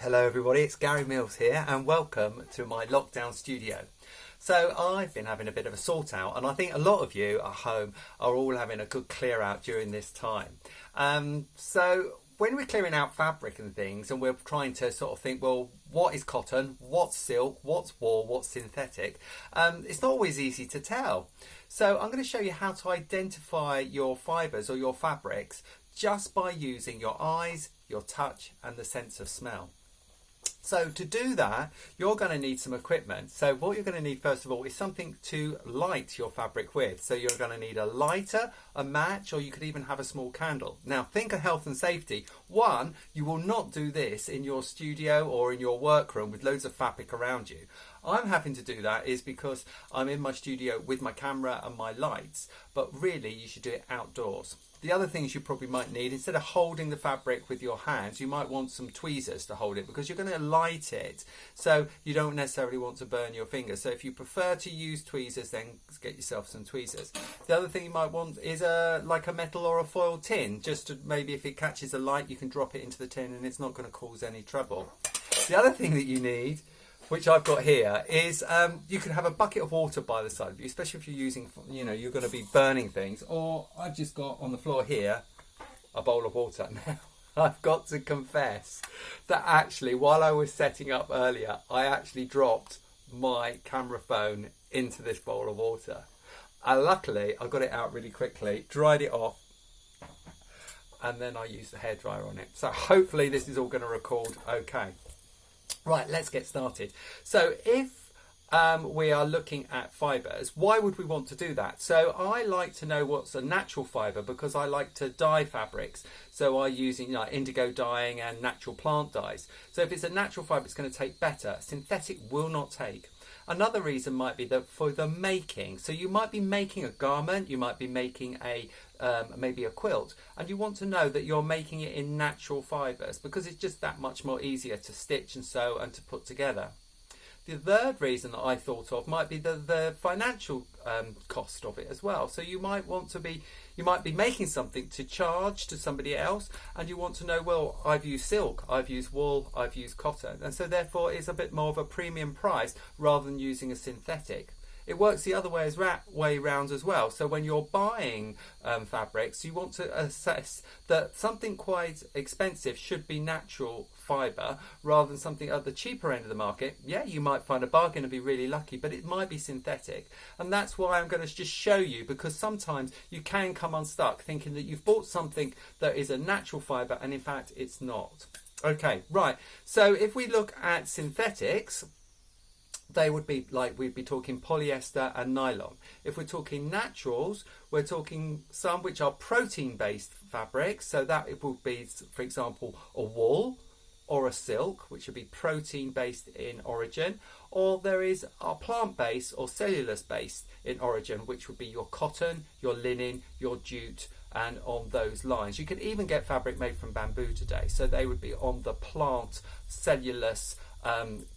Hello everybody, it's Gary Mills here and welcome to my lockdown studio. So I've been having a bit of a sort out and I think a lot of you at home are all having a good clear out during this time. So when we're clearing out fabric and things and we're trying to sort of think, well, what is cotton, what's silk, what's wool, what's synthetic, it's not always easy to tell. So I'm going to show you how to identify your fibres or your fabrics just by using your eyes, your touch and the sense of smell. So to do that, you're going to need some equipment. So what you're going to need first of all is something to light your fabric with. So you're going to need a lighter, a match, or you could even have a small candle. Now think of health and safety. One, you will not do this in your studio or in your workroom with loads of fabric around you. I'm having to do that is because I'm in my studio with my camera and my lights, but really you should do it outdoors. The other things you probably might need, instead of holding the fabric with your hands, you might want some tweezers to hold it because you're going to light it. So you don't necessarily want to burn your fingers. So if you prefer to use tweezers, then get yourself some tweezers. The other thing you might want is like a metal or a foil tin, just to maybe if it catches a light, you can drop it into the tin and it's not going to cause any trouble. The other thing that you need, which I've got here, is you can have a bucket of water by the side of you, especially if you're using, you're going to be burning things. Or I've just got on the floor here a bowl of water. Now, I've got to confess that actually, while I was setting up earlier, I actually dropped my camera phone into this bowl of water. And luckily, I got it out really quickly, dried it off, and then I used the hairdryer on it. So hopefully this is all going to record okay. Right, let's get started. So if we are looking at fibres, why would we want to do that? So I like to know what's a natural fibre because I like to dye fabrics. So I use indigo dyeing and natural plant dyes. So if it's a natural fibre, it's going to take better. Synthetic will not take. Another reason might be that for the making. So you might be making a garment, you might be making maybe a quilt, and you want to know that you're making it in natural fibres because it's just that much more easier to stitch and sew and to put together. The third reason that I thought of might be the financial cost of it as well. So you might be making something to charge to somebody else, and you want to know, well, I've used silk, I've used wool, I've used cotton, and so therefore it's a bit more of a premium price rather than using a synthetic. It works the other way round as well. So when you're buying fabrics, you want to assess that something quite expensive should be natural fibre rather than something at the cheaper end of the market. Yeah, you might find a bargain and be really lucky, but it might be synthetic. And that's why I'm going to just show you, because sometimes you can come unstuck thinking that you've bought something that is a natural fibre and in fact it's not. Okay, right. So if we look at synthetics, they would be like, we'd be talking polyester and nylon. If we're talking naturals, we're talking some which are protein-based fabrics. So that it would be, for example, a wool or a silk, which would be protein-based in origin. Or there is a plant-based or cellulose-based in origin, which would be your cotton, your linen, your jute, and on those lines. You can even get fabric made from bamboo today. So they would be on the plant cellulose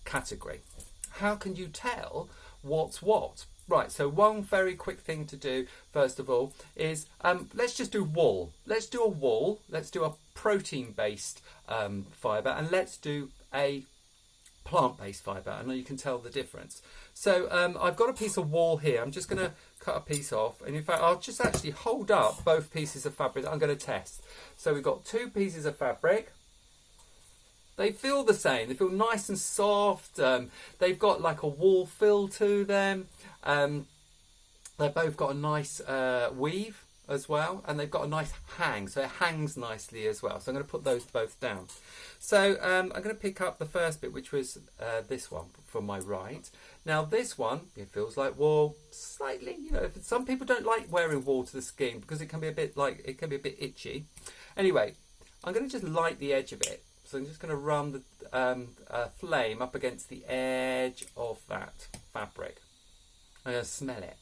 category. How can you tell what's what? Right, so one very quick thing to do, first of all, is let's just do wool. Let's do a wool, let's do a protein-based fibre, and let's do a plant-based fibre, and you can tell the difference. So I've got a piece of wool here. I'm just going to cut a piece off, and in fact, I'll just actually hold up both pieces of fabric that I'm going to test. So we've got two pieces of fabric. They feel the same. They feel nice and soft. They've got like a wool feel to them. They've both got a nice weave as well, and they've got a nice hang. So it hangs nicely as well. So I'm going to put those both down. So I'm going to pick up the first bit, which was this one from my right. Now this one, it feels like wool. Slightly, some people don't like wearing wool to the skin because it can be a bit itchy. Anyway, I'm going to just light the edge of it. So I'm just going to run the flame up against the edge of that fabric. I'm going to smell it.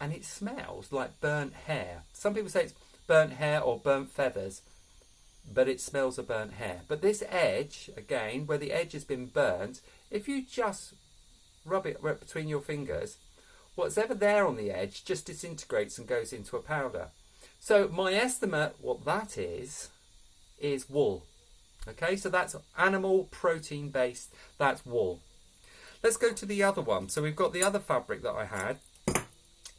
And it smells like burnt hair. Some people say it's burnt hair or burnt feathers, but it smells of burnt hair. But this edge, again, where the edge has been burnt, if you just rub it right between your fingers, what's ever there on the edge just disintegrates and goes into a powder. So my estimate, what that is wool. Okay, so that's animal protein based, that's wool. Let's go to the other one. So we've got the other fabric that I had.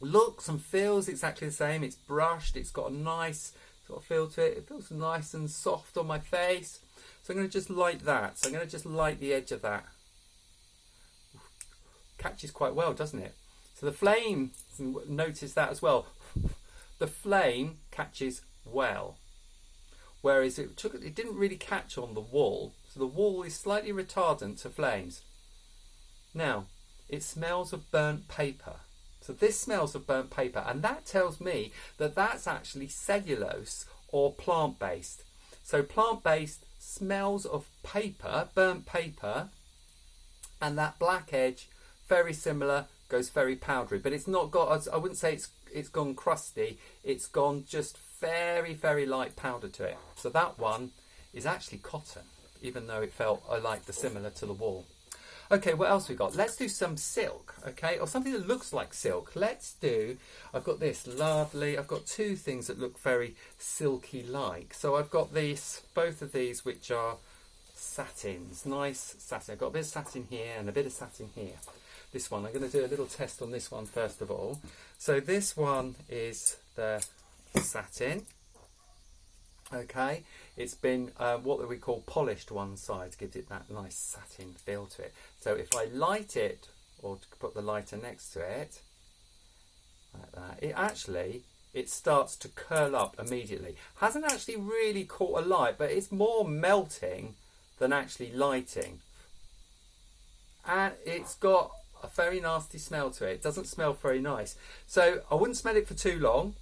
Looks and feels exactly the same. It's brushed, it's got a nice sort of feel to it. It feels nice and soft on my face. So I'm going to just light that. So I'm going to just light the edge of that. Catches quite well, doesn't it? So the flame, notice that as well. The flame catches well. Whereas it didn't really catch on the wool. So the wool is slightly retardant to flames. Now, it smells of burnt paper. So this smells of burnt paper, and that tells me that that's actually cellulose or plant-based. So plant-based smells of paper, burnt paper, and that black edge, very similar, goes very powdery. But it's not got, I wouldn't say it's gone crusty, it's gone just very, very light powder to it. So that one is actually cotton, even though it felt like the similar to the wool. Okay, what else we got? Let's do some silk, okay, or something that looks like silk. I've got this lovely, I've got two things that look very silky like. So I've got both of these, which are satins, nice satin. I've got a bit of satin here and a bit of satin here. This one, I'm going to do a little test on this one first of all. So this one is the satin. Okay, it's been what we call polished one side, gives it that nice satin feel to it. So if I light it, or put the lighter next to it, like that, it starts to curl up immediately. Hasn't actually really caught a light, but it's more melting than actually lighting. And it's got a very nasty smell to it. It doesn't smell very nice. So I wouldn't smell it for too long.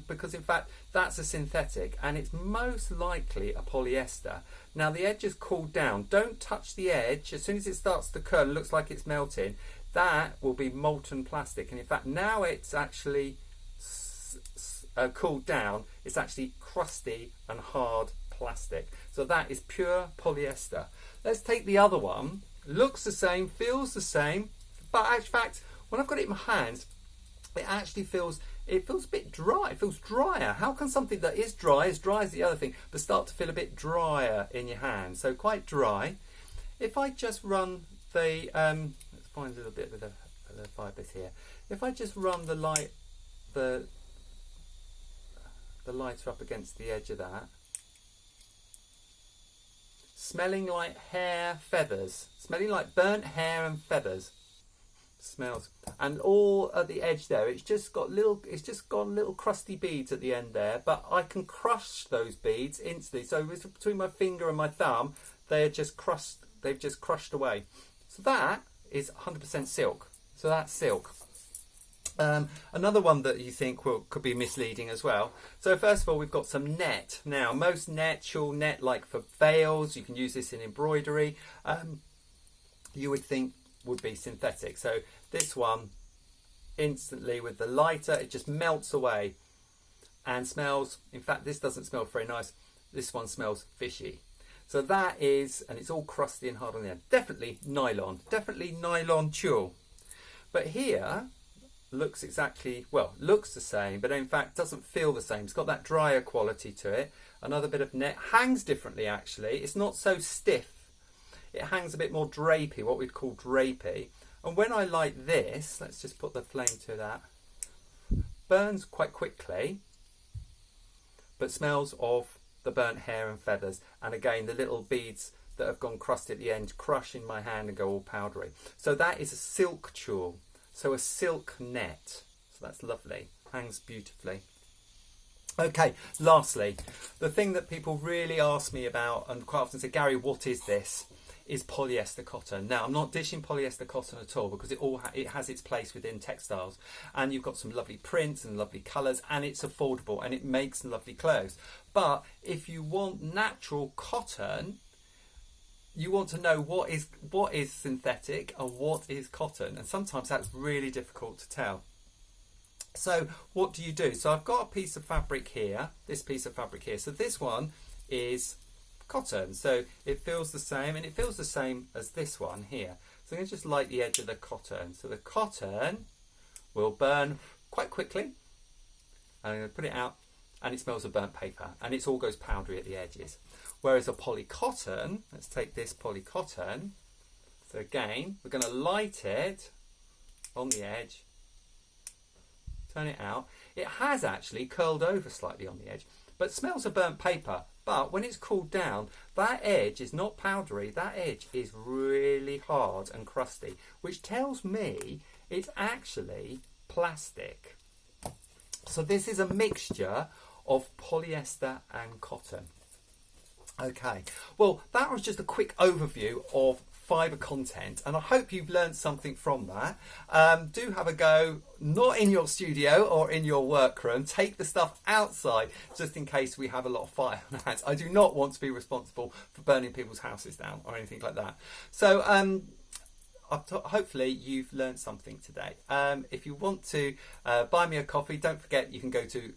Because in fact that's a synthetic and it's most likely a polyester. Now the edge has cooled down. Don't touch the edge. As soon as it starts to curl and looks like it's melting, that will be molten plastic. And in fact now it's actually cooled down, it's actually crusty and hard plastic. So that is pure polyester. Let's take the other one. Looks the same, feels the same, but in fact when I've got it in my hands, it actually feels a bit dry. It feels drier. How can something that is dry as the other thing, but start to feel a bit drier in your hand? So quite dry. If I just run the, let's find a little bit of the fibres here. If I just run the lighter up against the edge of that, smelling like hair feathers, smelling like burnt hair and feathers. Smells, and all at the edge there, it's just got little crusty beads at the end there, but I can crush those beads instantly. So between my finger and my thumb, they've just crushed away. So that is 100% silk. So that's silk. Another one that you think could be misleading as well. So first of all, we've got some net. Now most tulle net, like for veils, you can use this in embroidery. You would think would be synthetic. So this one, instantly with the lighter, it just melts away and smells, in fact this doesn't smell very nice, this one smells fishy. So that is, and it's all crusty and hard on the end. Definitely nylon tulle. But here looks looks the same, but in fact doesn't feel the same. It's got that drier quality to it. Another bit of net, hangs differently actually. It's not so stiff. It hangs a bit more drapey, what we'd call drapey. And when I light this, let's just put the flame to that, burns quite quickly, but smells of the burnt hair and feathers. And again, the little beads that have gone crusty at the end crush in my hand and go all powdery. So that is a silk tulle, so a silk net. So that's lovely, hangs beautifully. Okay, lastly, the thing that people really ask me about and quite often say, Gary, what is this? Is polyester cotton. Now I'm not dishing polyester cotton at all, because it has its place within textiles, and you've got some lovely prints and lovely colours, and it's affordable and it makes lovely clothes. But if you want natural cotton, you want to know what is synthetic and what is cotton, and sometimes that's really difficult to tell. So what do you do? So I've got a piece of fabric here, this piece of fabric here. So this one is cotton, so it feels the same, and it feels the same as this one here. So I'm going to just light the edge of the cotton. So the cotton will burn quite quickly, and I'm going to put it out, and it smells of burnt paper, and it all goes powdery at the edges. Whereas a polycotton, let's take this polycotton. So again, we're going to light it on the edge, turn it out. It has actually curled over slightly on the edge, but smells of burnt paper. But when it's cooled down, that edge is not powdery, that edge is really hard and crusty, which tells me it's actually plastic. So this is a mixture of polyester and cotton. Okay, well, that was just a quick overview of fibre content, and I hope you've learned something from that. Do have a go, not in your studio or in your workroom. Take the stuff outside, just in case we have a lot of fire on hands. I do not want to be responsible for burning people's houses down or anything like that. So hopefully you've learned something today. If you want to buy me a coffee, don't forget you can go to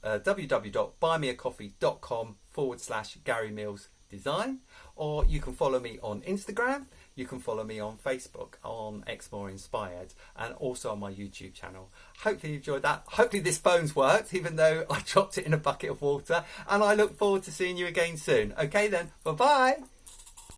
www.buymeacoffee.com/Gary Mills Design, or you can follow me on Instagram, you can follow me on Facebook on X More Inspired, and also on my YouTube channel. Hopefully you enjoyed that. Hopefully this phone's worked, even though I dropped it in a bucket of water, and I look forward to seeing you again soon. Okay then, bye bye.